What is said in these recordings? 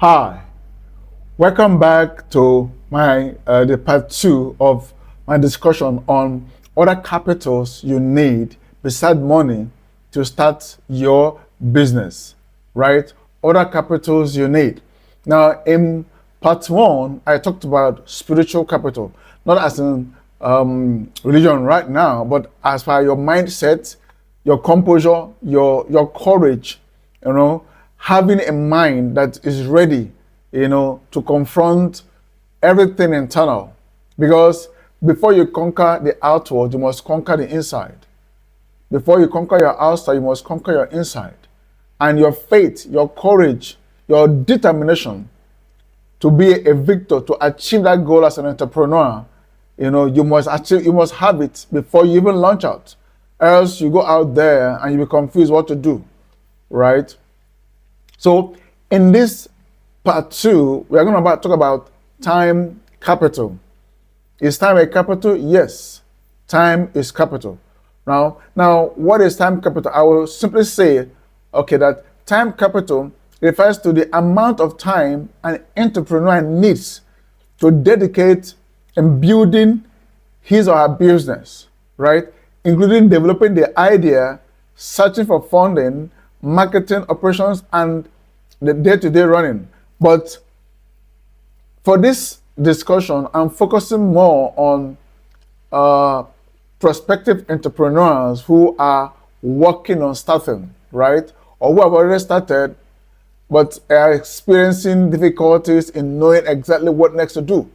Hi, welcome back to my the part two of my discussion on other capitals you need beside money to start your business, right? Other capitals you need. Now, in part one, I talked about spiritual capital, not as in religion right now, but as per your mindset, your composure, your courage, having a mind that is ready, to confront everything internal. Because before you conquer the outward, you must conquer the inside. Before you conquer your outside, you must conquer your inside. And your faith, your courage, your determination to be a victor, to achieve that goal as an entrepreneur, you must have it before you even launch out. Else you go out there and you be confused what to do, right? So in this part two, we are going to talk about time capital. Is time a capital? Yes, time is capital. Now, what is time capital? I will simply say, that time capital refers to the amount of time an entrepreneur needs to dedicate in building his or her business, right? Including developing the idea, searching for funding, marketing, operations, and the day-to-day running. But for this discussion, I'm focusing more on prospective entrepreneurs who are working on starting, right? Or who have already started, but are experiencing difficulties in knowing exactly what next to do,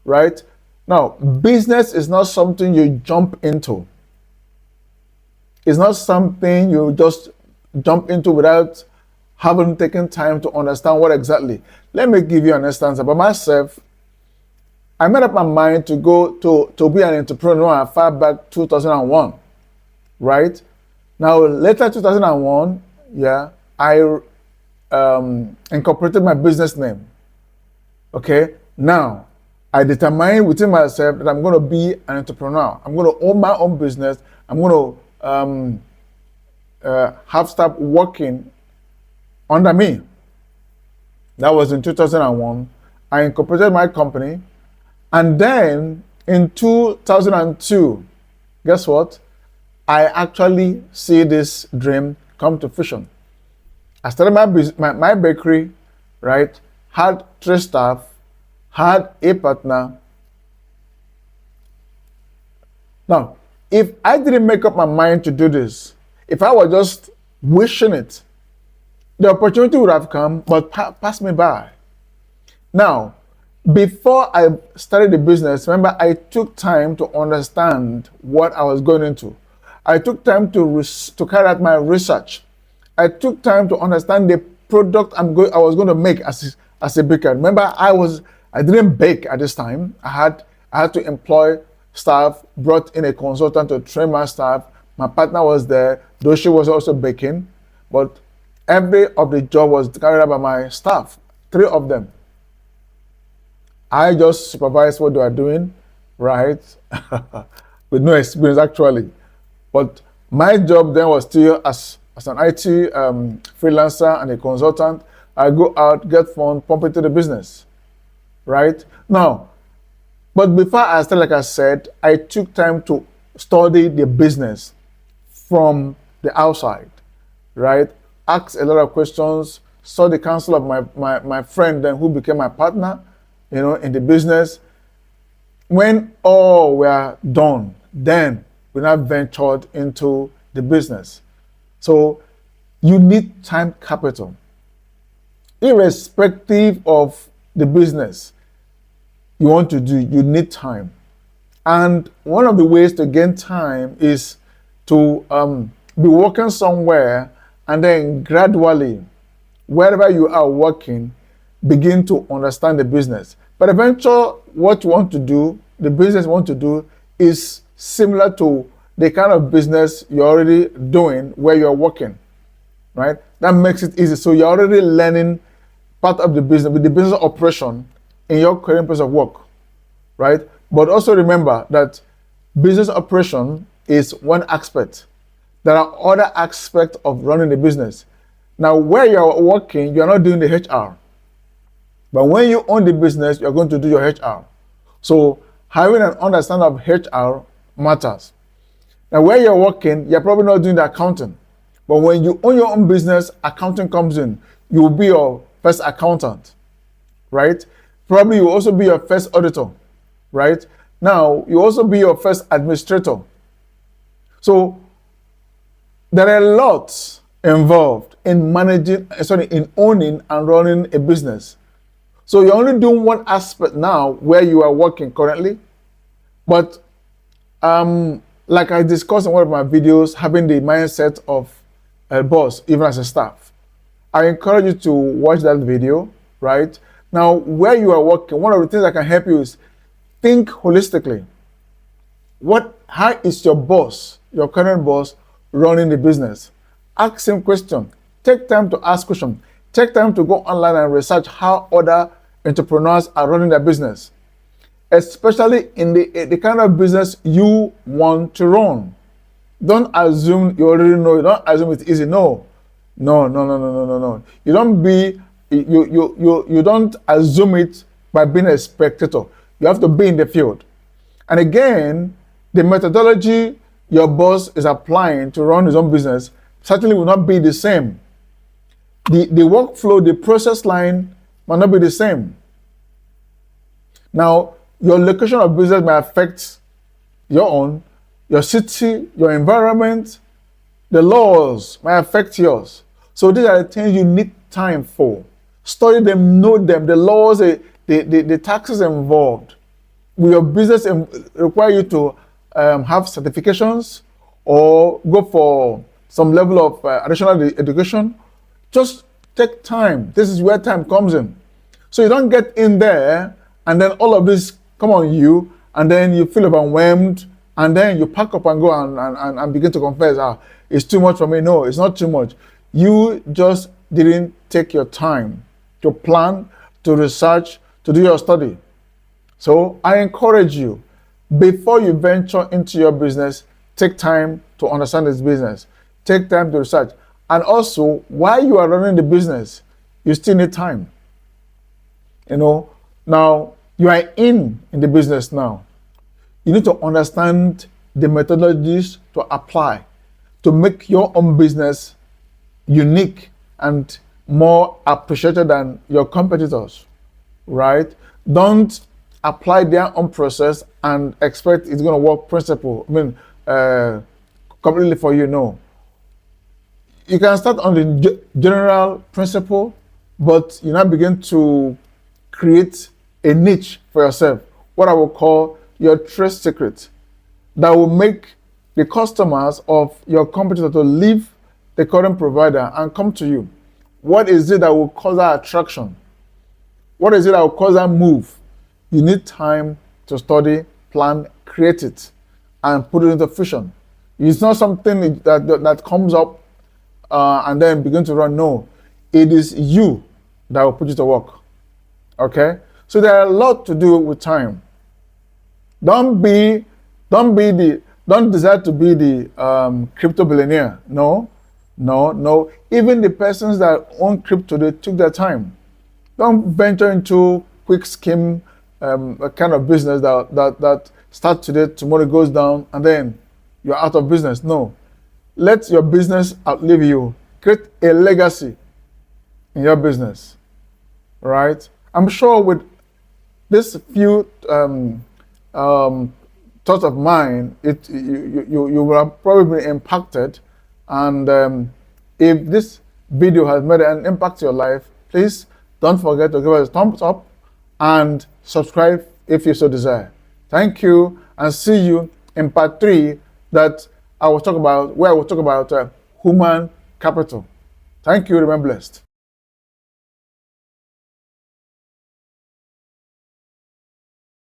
right? Now, business is not something you jump into. It's not something you just jump into without having taken time to understand what exactly. Let me give you an instance about myself. I made up my mind to go to be an entrepreneur far back 2001, right? Now, later 2001, I incorporated my business name. Okay, now I determined within myself that I'm going to be an entrepreneur. I'm going to own my own business. I'm going to have staff working under me. That was in 2001. I incorporated my company. And then in 2002, guess what? I actually see this dream come to fruition. I started my bakery, right? Had 3 staff, had a partner. Now, if I didn't make up my mind to do this, if I was just wishing it, the opportunity would have come, but passed me by. Now, before I started the business, remember, I took time to understand what I was going into. I took time to carry out my research. I took time to understand the product I was going to make as a baker. Remember, I didn't bake at this time. I had to employ staff, brought in a consultant to train my staff. My partner was there, though she was also baking, but every of the job was carried out by my staff, 3 of them. I just supervised what they were doing, right? With no experience actually. But my job then was still as an IT freelancer and a consultant. I go out, get funds, pump into the business, right? Now, but before I started, like I said, I took time to study the business from the outside, right? Asked a lot of questions, saw the counsel of my friend then who became my partner, in the business. When all were done, then we now ventured into the business. So you need time capital. Irrespective of the business you want to do, you need time. And one of the ways to gain time is to be working somewhere and then gradually, wherever you are working, begin to understand the business. But eventually, what you want to do, the business you want to do, is similar to the kind of business you're already doing where you're working, right? That makes it easy. So you're already learning part of the business, with the business operation in your current place of work, right? But also remember that business operation is one aspect. There are other aspects of running the business. Now, where you're working, you're not doing the HR. But when you own the business, you're going to do your HR. So having an understanding of HR matters. Now, where you're working, you're probably not doing the accounting. But when you own your own business, accounting comes in. You will be your first accountant, right? Probably you will also be your first auditor, right? Now, you also be your first administrator. So there are lots involved in in owning and running a business. So you're only doing one aspect now where you are working currently. But like I discussed in one of my videos, having the mindset of a boss, even as a staff. I encourage you to watch that video, right? Now, where you are working, one of the things that can help you is think holistically. How is your boss, your current boss, running the business? Ask him questions. Take time to ask questions. Take time to go online and research how other entrepreneurs are running their business, especially in the kind of business you want to run. Don't assume you already know. Don't assume it's easy. No. You don't assume it by being a spectator. You have to be in the field. And again, the methodology your boss is applying to run his own business certainly will not be the same. The workflow, the process line might not be the same. Now, your location of business may affect your own, your city, your environment, the laws may affect yours. So these are the things you need time for. Study them, know them, the laws, the taxes involved. Will your business require you to have certifications or go for some level of additional education? Just take time. This is where time comes in. So you don't get in there and then all of this come on you and then you feel overwhelmed and then you pack up and go and begin to confess, it's too much for me. No, it's not too much. You just didn't take your time to plan, to research, to do your study. So I encourage you, before you venture into your business, take time to understand this business. Take time to research. And also, while you are running the business, you still need time. Now you are in the business now. You need to understand the methodologies to apply to make your own business unique and more appreciated than your competitors, right? Don't apply their own process and expect it's going to work completely for you. No. You can start on the general principle, but you now begin to create a niche for yourself, what I will call your trade secret, that will make the customers of your competitor to leave the current provider and come to you. What is it that will cause that attraction? What is it that will cause that move? You need time to study, plan, create it, and put it into fruition. It's not something that comes up and then begin to run. No, it is you that will put you to work. Okay? So there are a lot to do with time. Don't desire to be the crypto billionaire. No. Even the persons that own crypto, they took their time. Don't venture into quick scheme kind of business that starts today, tomorrow goes down, and then you're out of business. No. Let your business outlive you. Create a legacy in your business. Right? I'm sure with this few thoughts of mine, you will have probably been impacted. And if this video has made an impact to your life, please don't forget to give us a thumbs up and subscribe if you so desire. Thank you, and see you in part 3 where I will talk about human capital. Thank you. Remain blessed.